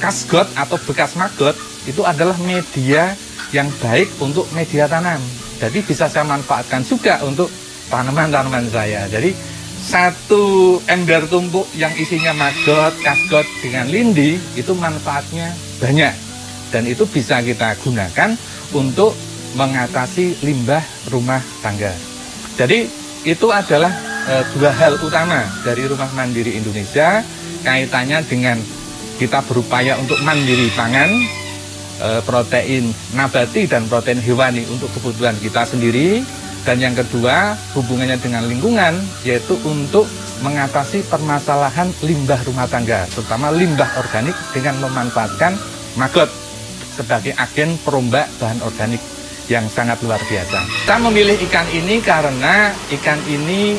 kasgot atau bekas maggot itu adalah media yang baik untuk media tanam. Jadi bisa saya manfaatkan juga untuk tanaman-tanaman saya. Jadi satu ember tumpuk yang isinya maggot, kasgot dengan lindi itu manfaatnya banyak. Dan itu bisa kita gunakan untuk mengatasi limbah rumah tangga. Jadi itu adalah dua hal utama dari Rumah Mandiri Indonesia, kaitannya dengan kita berupaya untuk mandiri pangan, protein nabati dan protein hewani untuk kebutuhan kita sendiri. Dan yang kedua, hubungannya dengan lingkungan, yaitu untuk mengatasi permasalahan limbah rumah tangga, terutama limbah organik dengan memanfaatkan maggot sebagai agen perombak bahan organik yang sangat luar biasa. Kita memilih ikan ini karena ikan ini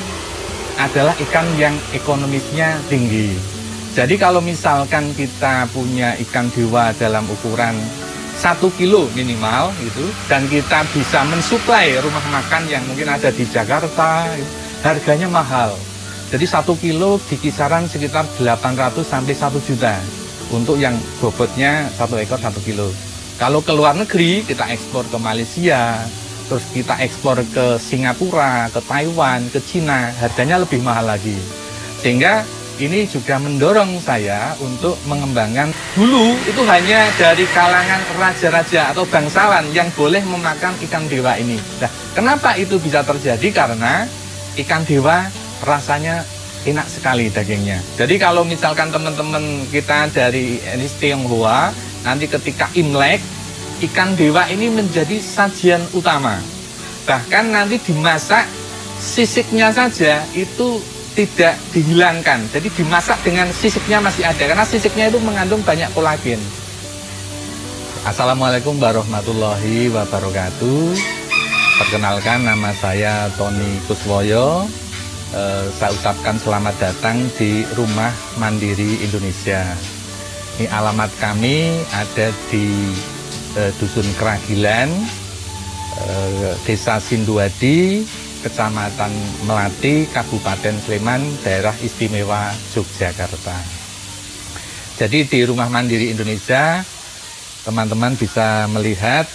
adalah ikan yang ekonomisnya tinggi. Jadi kalau misalkan kita punya ikan dewa dalam ukuran 1 kilo minimal gitu, dan kita bisa mensuplai rumah makan yang mungkin ada di Jakarta, harganya mahal. Jadi 1 kilo di kisaran sekitar 800 sampai 1 juta untuk yang bobotnya 1 ekor 1 kilo. Kalau ke luar negeri kita ekspor ke Malaysia, terus kita ekspor ke Singapura, ke Taiwan, ke Cina, harganya lebih mahal lagi. Sehingga ini juga mendorong saya untuk mengembangkan. Dulu itu hanya dari kalangan raja-raja atau bangsawan yang boleh memakan ikan dewa ini. Nah, kenapa itu bisa terjadi? Karena ikan dewa rasanya enak sekali dagingnya. Jadi kalau misalkan teman-teman kita dari etnis Tionghoa, nanti ketika Imlek, ikan dewa ini menjadi sajian utama. Bahkan nanti dimasak, sisiknya saja itu tidak dihilangkan, jadi dimasak dengan sisiknya masih ada, karena sisiknya itu mengandung banyak kolagen. Assalamualaikum warahmatullahi wabarakatuh. Perkenalkan, nama saya Tony Kuswoyo. Saya ucapkan selamat datang di Rumah Mandiri Indonesia. Ini alamat kami ada di Dusun Keragilan, Desa Sinduadi, Kecamatan Melati, Kabupaten Sleman, Daerah Istimewa Yogyakarta. Jadi di Rumah Mandiri Indonesia, teman-teman bisa melihat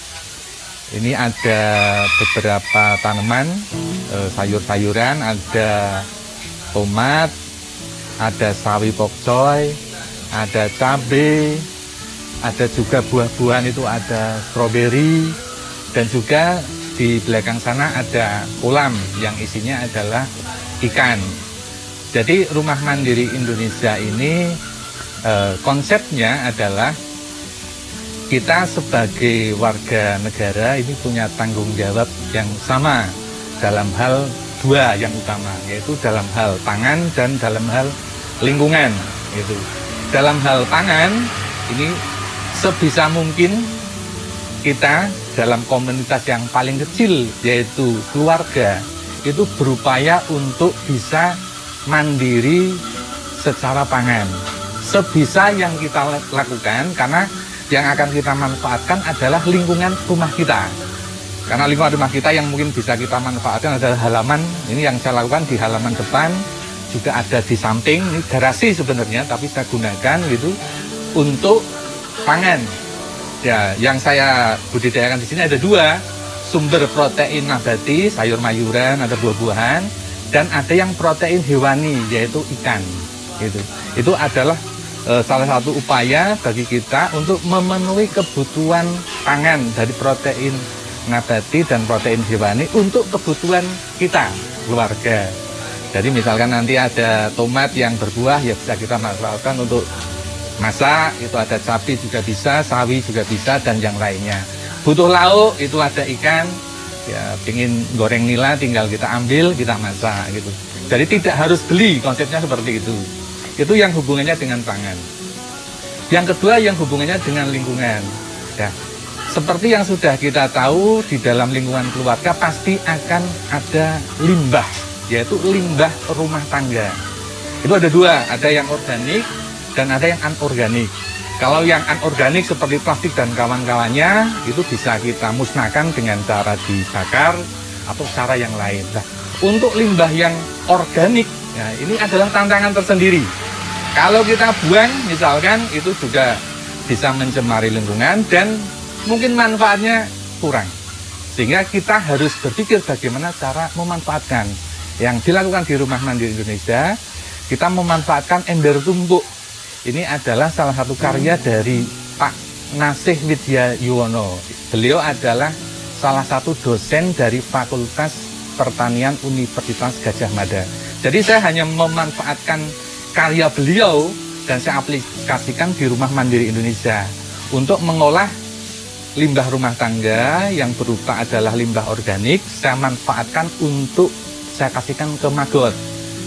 ini ada beberapa tanaman, sayur-sayuran, ada tomat, ada sawi pokcoy, ada cabai, ada juga buah-buahan, itu ada stroberi, dan juga di belakang sana ada kolam yang isinya adalah ikan. Jadi Rumah Mandiri Indonesia ini konsepnya adalah kita sebagai warga negara ini punya tanggung jawab yang sama dalam hal dua yang utama, yaitu dalam hal pangan dan dalam hal lingkungan. Gitu. Dalam hal pangan ini sebisa mungkin kita dalam komunitas yang paling kecil, yaitu keluarga, itu berupaya untuk bisa mandiri secara pangan. Sebisa yang kita lakukan, karena yang akan kita manfaatkan adalah lingkungan rumah kita. Karena lingkungan rumah kita yang mungkin bisa kita manfaatkan adalah halaman. Ini yang saya lakukan di halaman depan, juga ada di samping, ini garasi sebenarnya, tapi saya gunakan gitu untuk pangan. Ya, yang saya budidayakan di sini ada dua, sumber protein nabati, sayur-mayuran, ada buah-buahan, dan ada yang protein hewani, yaitu ikan. Gitu. Itu adalah salah satu upaya bagi kita untuk memenuhi kebutuhan pangan dari protein nabati dan protein hewani untuk kebutuhan kita, keluarga. Jadi misalkan nanti ada tomat yang berbuah, ya bisa kita manfaatkan untuk masak, itu ada cabai juga bisa, sawi juga bisa, dan yang lainnya. Butuh lauk, itu ada ikan, ya pingin goreng nila tinggal kita ambil, kita masak gitu. Jadi tidak harus beli, konsepnya seperti itu. Itu yang hubungannya dengan pangan. Yang kedua yang hubungannya dengan lingkungan. Ya, seperti yang sudah kita tahu, di dalam lingkungan keluarga pasti akan ada limbah, yaitu limbah rumah tangga. Itu ada dua, ada yang organik dan ada yang anorganik. Kalau yang anorganik seperti plastik dan kawan-kawannya itu bisa kita musnahkan dengan cara dibakar atau cara yang lain. Nah, untuk limbah yang organik, ya, ini adalah tantangan tersendiri. Kalau kita buang misalkan, itu juga bisa mencemari lingkungan, dan mungkin manfaatnya kurang. Sehingga kita harus berpikir bagaimana cara memanfaatkan. Yang dilakukan di Rumah Mandiri Indonesia, kita memanfaatkan ember tumpuk. Ini adalah salah satu karya dari Pak Nasih Widya Yuwono. Beliau adalah salah satu dosen dari Fakultas Pertanian Universitas Gadjah Mada. Jadi saya hanya memanfaatkan karya beliau dan saya aplikasikan di Rumah Mandiri Indonesia untuk mengolah limbah rumah tangga yang berupa adalah limbah organik. Saya manfaatkan untuk saya kasihkan ke maggot.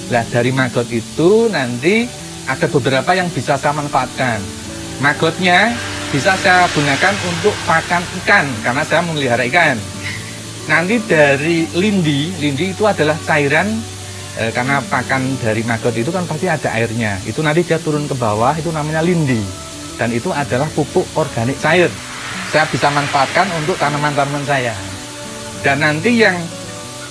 Nah, dari maggot itu nanti ada beberapa yang bisa saya manfaatkan. Maggotnya bisa saya gunakan untuk pakan ikan karena saya memelihara ikan. Nanti dari lindi itu adalah cairan, karena pakan dari maggot itu kan pasti ada airnya. Itu nanti dia turun ke bawah, itu namanya lindi. Dan itu adalah pupuk organik cair. Saya bisa manfaatkan untuk tanaman-tanaman saya. Dan nanti yang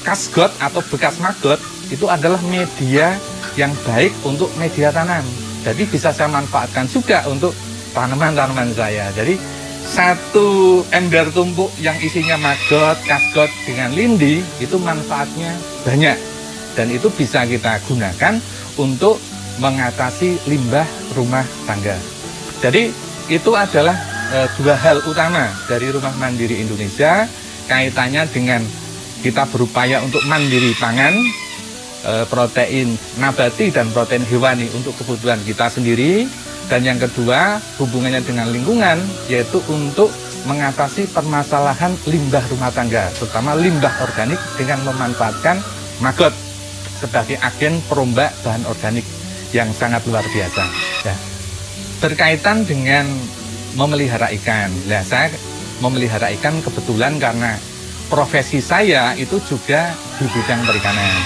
kasgot atau bekas maggot itu adalah media yang baik untuk media tanam. Jadi bisa saya manfaatkan juga untuk tanaman-tanaman saya. Jadi satu ember tumpuk yang isinya maggot, kasgot dengan lindi itu manfaatnya banyak. Dan itu bisa kita gunakan untuk mengatasi limbah rumah tangga. Jadi itu adalah dua hal utama dari Rumah Mandiri Indonesia, kaitannya dengan kita berupaya untuk mandiri pangan, protein nabati dan protein hewani untuk kebutuhan kita sendiri. Dan yang kedua, hubungannya dengan lingkungan, yaitu untuk mengatasi permasalahan limbah rumah tangga, terutama limbah organik dengan memanfaatkan maggot sebagai agen perombak bahan organik yang sangat luar biasa. Ya. Berkaitan dengan memelihara ikan, ya, saya memelihara ikan kebetulan karena profesi saya itu juga di bidang perikanan.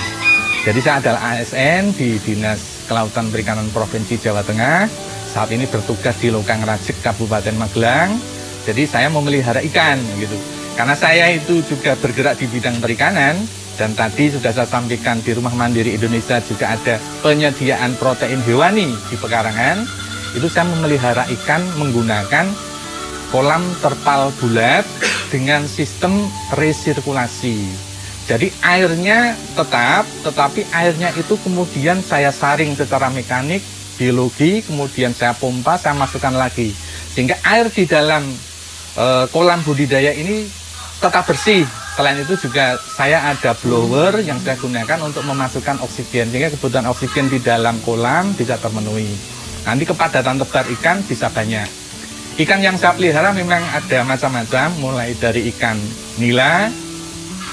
Jadi saya adalah ASN di Dinas Kelautan Perikanan Provinsi Jawa Tengah. Saat ini bertugas di Lokang Rajek, Kabupaten Magelang. Jadi saya memelihara ikan gitu. Karena saya itu juga bergerak di bidang perikanan, dan tadi sudah saya sampaikan di Rumah Mandiri Indonesia juga ada penyediaan protein hewani di pekarangan. Itu saya memelihara ikan menggunakan kolam terpal bulat dengan sistem resirkulasi. Jadi airnya tetap, tetapi airnya itu kemudian saya saring secara mekanik, biologi, kemudian saya pompa, saya masukkan lagi. Sehingga air di dalam kolam budidaya ini tetap bersih. Selain itu juga saya ada blower yang saya gunakan untuk memasukkan oksigen, sehingga kebutuhan oksigen di dalam kolam bisa terpenuhi. Nanti kepadatan tebar ikan bisa banyak. Ikan yang saya pelihara memang ada macam-macam, mulai dari ikan nila,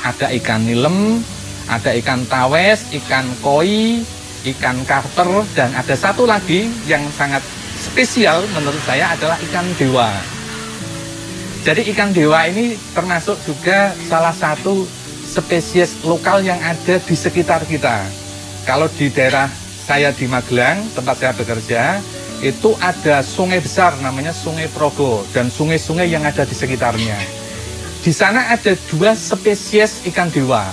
ada ikan nilem, ada ikan tawes, ikan koi, ikan karper, dan ada satu lagi yang sangat spesial menurut saya adalah ikan dewa. Jadi ikan dewa ini termasuk juga salah satu spesies lokal yang ada di sekitar kita. Kalau di daerah saya di Magelang, tempat saya bekerja, itu ada sungai besar namanya Sungai Progo dan sungai-sungai yang ada di sekitarnya. Di sana ada dua spesies ikan dewa,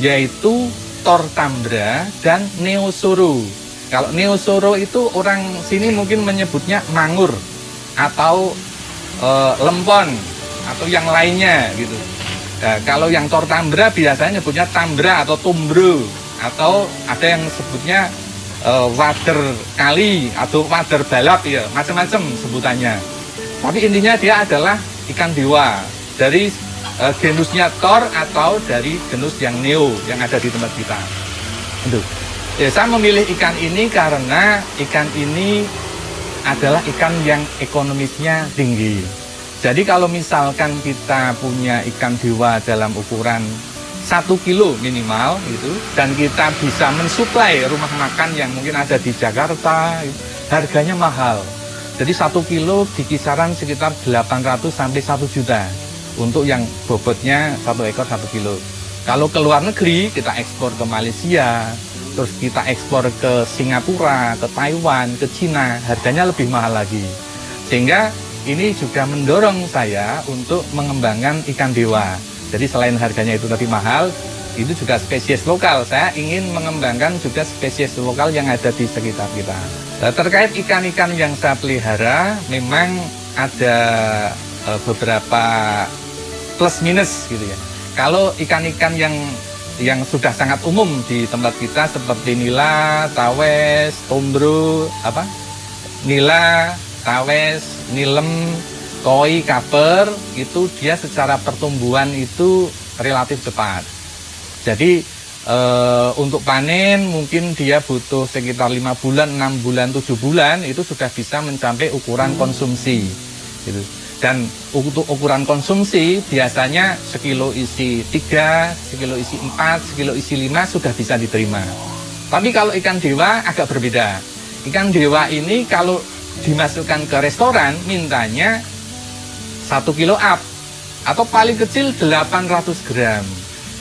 yaitu Tortambra dan Neosoro. Kalau Neosoro itu orang sini mungkin menyebutnya mangur atau lempon atau yang lainnya gitu. Nah, kalau yang Tortambra biasanya nyebutnya tambra atau tumbro, atau ada yang sebutnya wader kali atau wader balap, ya macam-macam sebutannya. Tapi intinya dia adalah ikan dewa dari genusnya Thor atau dari genus yang Neo yang ada di tempat kita. Itu. Ya, saya memilih ikan ini karena ikan ini adalah ikan yang ekonomisnya tinggi. Jadi kalau misalkan kita punya ikan dewa dalam ukuran 1 kilo minimal gitu, dan kita bisa mensuplai rumah makan yang mungkin ada di Jakarta, harganya mahal. Jadi 1 kilo di kisaran sekitar 800 sampai 1 juta untuk yang bobotnya 1 ekor 1 kilo. Kalau ke luar negeri kita ekspor ke Malaysia, terus kita ekspor ke Singapura, ke Taiwan, ke Cina, harganya lebih mahal lagi. Sehingga ini juga mendorong saya untuk mengembangkan ikan dewa. Jadi selain harganya itu tadi mahal, itu juga spesies lokal. Saya ingin mengembangkan juga spesies lokal yang ada di sekitar kita. Nah, terkait ikan-ikan yang saya pelihara, memang ada beberapa plus minus gitu ya. Kalau ikan-ikan yang sudah sangat umum di tempat kita seperti nila, tawes, tombro, nila, tawes, nilem, koi, kaper, itu dia secara pertumbuhan itu relatif cepat. Jadi untuk panen mungkin dia butuh sekitar 5 bulan, 6 bulan, 7 bulan itu sudah bisa mencapai ukuran konsumsi gitu. Dan untuk ukuran konsumsi biasanya sekilo isi 3, sekilo isi 4, sekilo isi 5 sudah bisa diterima. Tapi kalau ikan dewa agak berbeda. Ikan dewa ini kalau dimasukkan ke restoran mintanya 1 kilo up atau paling kecil 800 gram.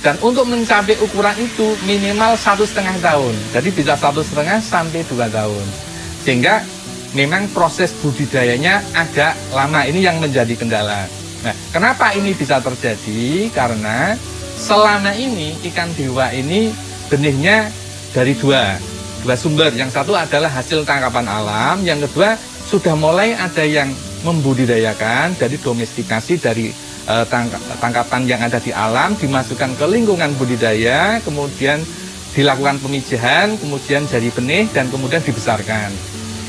Dan untuk mencapai ukuran itu minimal 1,5 tahun. Jadi bisa 1,5 sampai 2 tahun. Sehingga memang proses budidayanya agak lama, ini yang menjadi kendala. Nah, kenapa ini bisa terjadi? Karena selama ini ikan dewa ini benihnya dari dua sumber. Yang satu adalah hasil tangkapan alam, yang kedua sudah mulai ada yang membudidayakan dari domestikasi dari tangkapan yang ada di alam, dimasukkan ke lingkungan budidaya, kemudian dilakukan pemijahan, kemudian jadi benih, dan kemudian dibesarkan.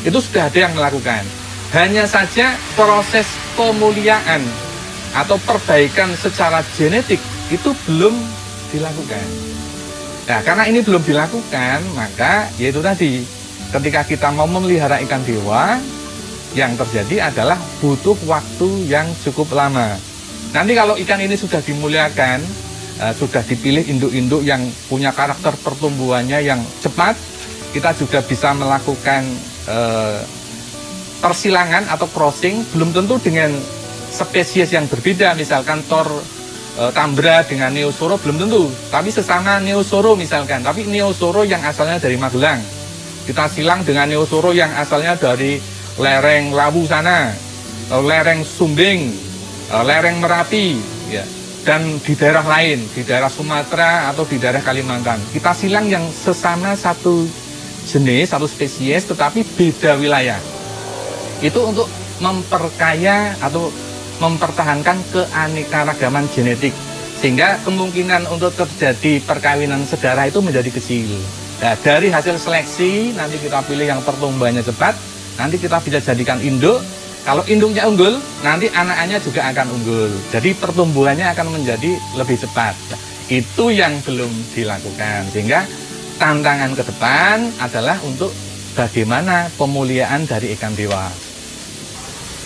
Itu sudah ada yang melakukan. Hanya saja proses pemuliaan atau perbaikan secara genetik itu belum dilakukan. Nah, karena ini belum dilakukan, maka yaitu tadi, ketika kita mau memelihara ikan dewa, yang terjadi adalah butuh waktu yang cukup lama. Nanti kalau ikan ini sudah dimuliakan, sudah dipilih induk-induk yang punya karakter pertumbuhannya yang cepat, kita juga bisa melakukan persilangan atau crossing, belum tentu dengan spesies yang berbeda, misalkan tambra dengan neosoro belum tentu, tapi sesama neosoro misalkan, tapi neosoro yang asalnya dari Magelang, kita silang dengan neosoro yang asalnya dari lereng Lawu sana, lereng Sumbing, lereng Merapi, ya, dan di daerah lain, di daerah Sumatera atau di daerah Kalimantan. Kita silang yang sesama satu jenis, satu spesies, tetapi beda wilayah. Itu untuk memperkaya atau mempertahankan keanekaragaman genetik, sehingga kemungkinan untuk terjadi perkawinan sedara itu menjadi kecil. Nah, dari hasil seleksi, nanti kita pilih yang pertumbuhannya cepat, nanti kita bisa jadikan induk. Kalau induknya unggul, nanti anak-anaknya juga akan unggul. Jadi pertumbuhannya akan menjadi lebih cepat. Nah, itu yang belum dilakukan. Sehingga tantangan ke depan adalah untuk bagaimana pemuliaan dari ikan dewa.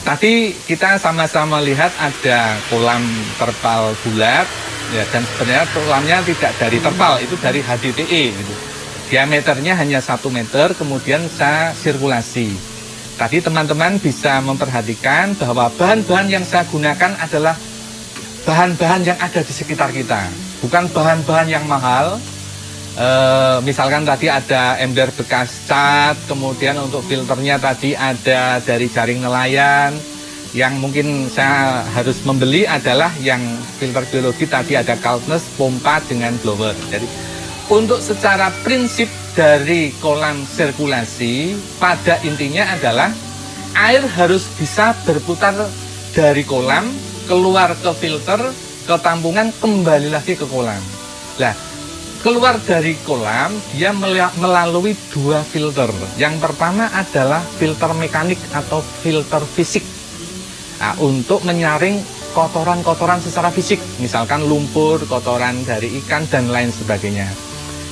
Tadi kita sama-sama lihat ada kolam terpal bulat, ya, dan sebenarnya kolamnya tidak dari terpal, itu dari HDPE. Gitu. Diameternya hanya 1 meter, kemudian saya sirkulasi. Tadi teman-teman bisa memperhatikan bahwa bahan-bahan yang saya gunakan adalah bahan-bahan yang ada di sekitar kita, bukan bahan-bahan yang mahal. Misalkan tadi ada ember bekas cat, kemudian untuk filternya tadi ada dari jaring nelayan. Yang mungkin saya harus membeli adalah yang filter biologi, tadi ada Kaltnes, pompa dengan blower. Jadi untuk secara prinsip dari kolam sirkulasi, pada intinya adalah air harus bisa berputar dari kolam, keluar ke filter, ke tampungan, kembali lagi ke kolam. Nah, keluar dari kolam, dia melalui 2 filter. Yang pertama adalah filter mekanik atau filter fisik. Nah, untuk menyaring kotoran-kotoran secara fisik, misalkan lumpur, kotoran dari ikan, dan lain sebagainya.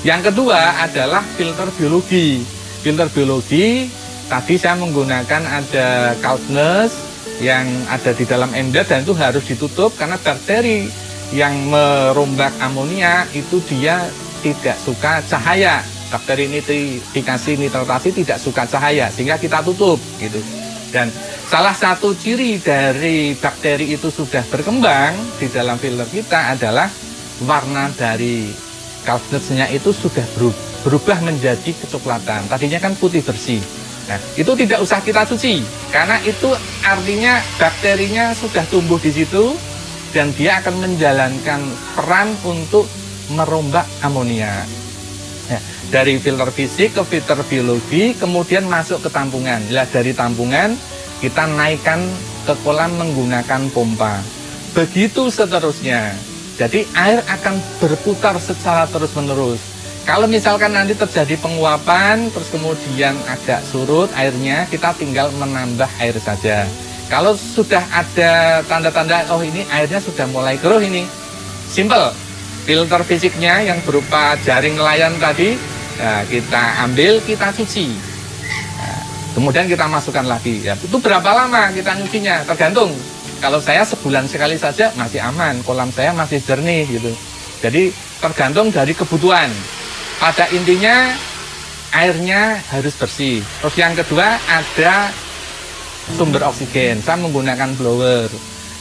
Yang kedua adalah filter biologi. Filter biologi, tadi saya menggunakan ada Kaltnes yang ada di dalam ember, dan itu harus ditutup karena bakteri yang merombak amonia itu dia tidak suka cahaya. Bakteri nitrifikasi nitratasi tidak suka cahaya, sehingga kita tutup gitu. Dan salah satu ciri dari bakteri itu sudah berkembang di dalam filter kita adalah warna dari Kaltnesnya itu sudah berubah menjadi kecoklatan. Tadinya kan putih bersih. Nah, itu tidak usah kita cuci, karena itu artinya bakterinya sudah tumbuh di situ, dan dia akan menjalankan peran untuk merombak amonia. Nah, dari filter fisik ke filter biologi, kemudian masuk ke tampungan. Nah, dari tampungan kita naikkan ke kolam menggunakan pompa. Begitu seterusnya. Jadi air akan berputar secara terus-menerus. Kalau misalkan nanti terjadi penguapan, terus kemudian agak surut airnya, kita tinggal menambah air saja. Kalau sudah ada tanda-tanda, oh ini airnya sudah mulai keruh ini, simple. Filter fisiknya yang berupa jaring nelayan tadi, nah, kita ambil, kita cuci. Nah, kemudian kita masukkan lagi. Ya, itu berapa lama kita nyucinya? Tergantung. Kalau saya sebulan sekali saja masih aman, kolam saya masih jernih gitu. Jadi tergantung dari kebutuhan. Pada intinya airnya harus bersih. Terus yang kedua ada sumber oksigen. Saya menggunakan blower.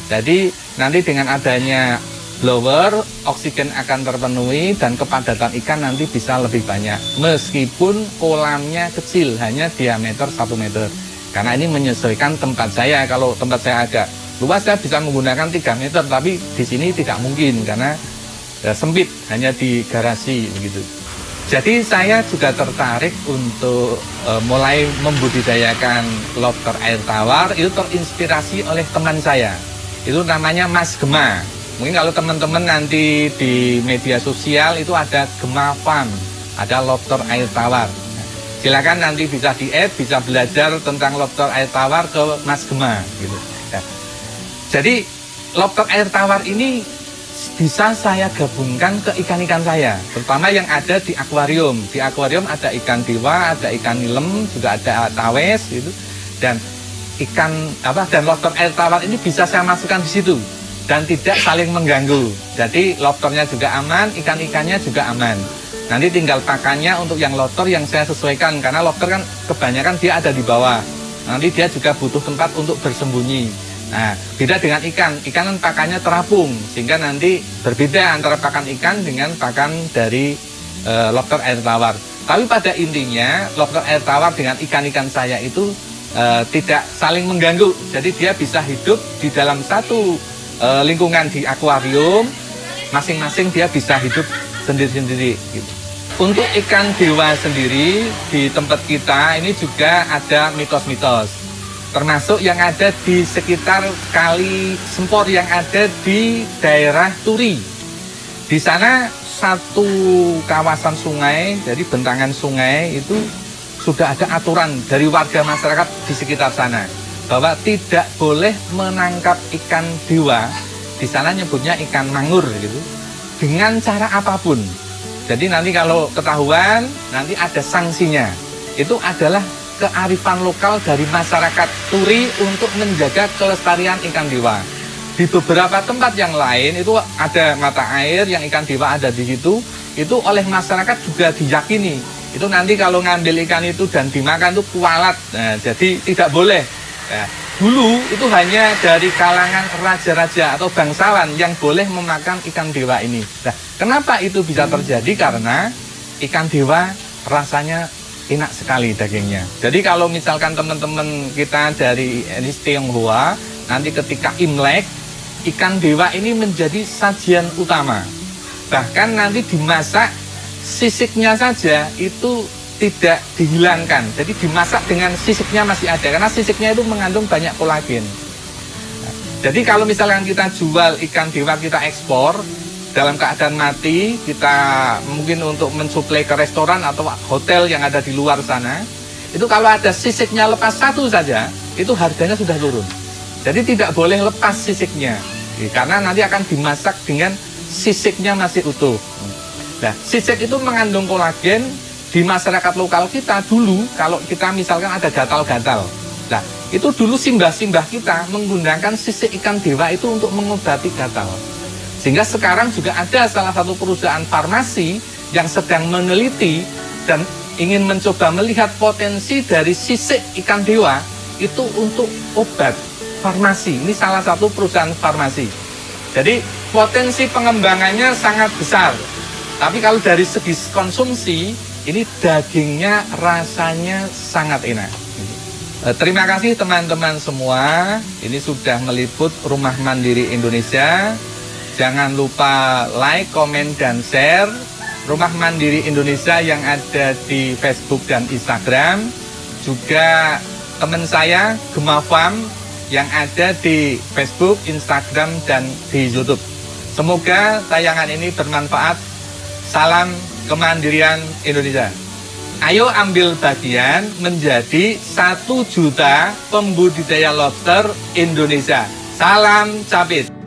Jadi nanti dengan adanya blower, oksigen akan terpenuhi dan kepadatan ikan nanti bisa lebih banyak. Meskipun kolamnya kecil, hanya diameter 1 meter. Karena ini menyesuaikan tempat saya. Kalau tempat saya agak luas, saya bisa menggunakan 3 meter, tapi di sini tidak mungkin karena sempit, hanya di garasi begitu. Jadi saya juga tertarik untuk mulai membudidayakan lobster air tawar. Itu terinspirasi oleh teman saya. Itu namanya Mas Gema. Mungkin kalau teman-teman nanti di media sosial itu ada Gema Farm, ada lobster air tawar. Silakan nanti bisa di-add, bisa belajar tentang lobster air tawar ke Mas Gema gitu. Jadi lobster air tawar ini bisa saya gabungkan ke ikan-ikan saya, terutama yang ada di akuarium. Di akuarium ada ikan dewa, ada ikan nilem, juga ada tawes gitu. Dan dan lobster air tawar ini bisa saya masukkan di situ dan tidak saling mengganggu. Jadi lobsternya juga aman, ikan-ikannya juga aman. Nanti tinggal pakannya untuk yang lobster yang saya sesuaikan, karena lobster kan kebanyakan dia ada di bawah. Nanti dia juga butuh tempat untuk bersembunyi. Nah, beda dengan ikan kan pakannya terapung, sehingga nanti berbeda antara pakan ikan dengan pakan dari lobster air tawar. Tapi pada intinya, lobster air tawar dengan ikan-ikan saya itu tidak saling mengganggu. Jadi dia bisa hidup di dalam satu lingkungan di akuarium, masing-masing dia bisa hidup sendiri-sendiri gitu. Untuk ikan dewa sendiri, di tempat kita ini juga ada mitos-mitos. Termasuk yang ada di sekitar Kali Sempor yang ada di daerah Turi. Di sana satu kawasan sungai, jadi bentangan sungai itu sudah ada aturan dari warga masyarakat di sekitar sana bahwa tidak boleh menangkap ikan dewa. Di sana nyebutnya ikan mangur gitu, dengan cara apapun. Jadi nanti kalau ketahuan, nanti ada sanksinya. Itu adalah kearifan lokal dari masyarakat Turi untuk menjaga kelestarian ikan dewa. Di beberapa tempat yang lain itu ada mata air yang ikan dewa ada di situ, itu oleh masyarakat juga diyakini. Itu nanti kalau ngambil ikan itu dan dimakan itu kualat. Nah, jadi tidak boleh. Nah, dulu itu hanya dari kalangan raja-raja atau bangsawan yang boleh memakan ikan dewa ini. Nah, kenapa itu bisa terjadi? Karena ikan dewa rasanya enak sekali dagingnya. Jadi kalau misalkan teman-teman kita dari etnis Tionghoa, nanti ketika Imlek, ikan dewa ini menjadi sajian utama. Bahkan nanti dimasak, sisiknya saja itu tidak dihilangkan. Jadi dimasak dengan sisiknya masih ada, karena sisiknya itu mengandung banyak kolagen. Jadi kalau misalkan kita jual ikan dewa, kita ekspor dalam keadaan mati, kita mungkin untuk mensuplai ke restoran atau hotel yang ada di luar sana, itu kalau ada sisiknya lepas satu saja, itu harganya sudah turun. Jadi tidak boleh lepas sisiknya, karena nanti akan dimasak dengan sisiknya masih utuh. Nah, sisik itu mengandung kolagen. Di masyarakat lokal kita dulu, kalau kita misalkan ada gatal-gatal, nah itu dulu simbah-simbah kita menggunakan sisik ikan dewa itu untuk mengobati gatal. Sehingga sekarang juga ada salah satu perusahaan farmasi yang sedang meneliti dan ingin mencoba melihat potensi dari sisik ikan dewa itu untuk obat farmasi. Ini salah satu perusahaan farmasi. Jadi potensi pengembangannya sangat besar. Tapi kalau dari segi konsumsi, ini dagingnya rasanya sangat enak. Terima kasih teman-teman semua. Ini sudah meliput Rumah Mandiri Indonesia. Jangan lupa like, komen, dan share Rumah Mandiri Indonesia yang ada di Facebook dan Instagram. Juga teman saya, Gema Farm, yang ada di Facebook, Instagram, dan di YouTube. Semoga tayangan ini bermanfaat. Salam Kemandirian Indonesia. Ayo ambil bagian menjadi 1 juta pembudidaya lobster Indonesia. Salam capit.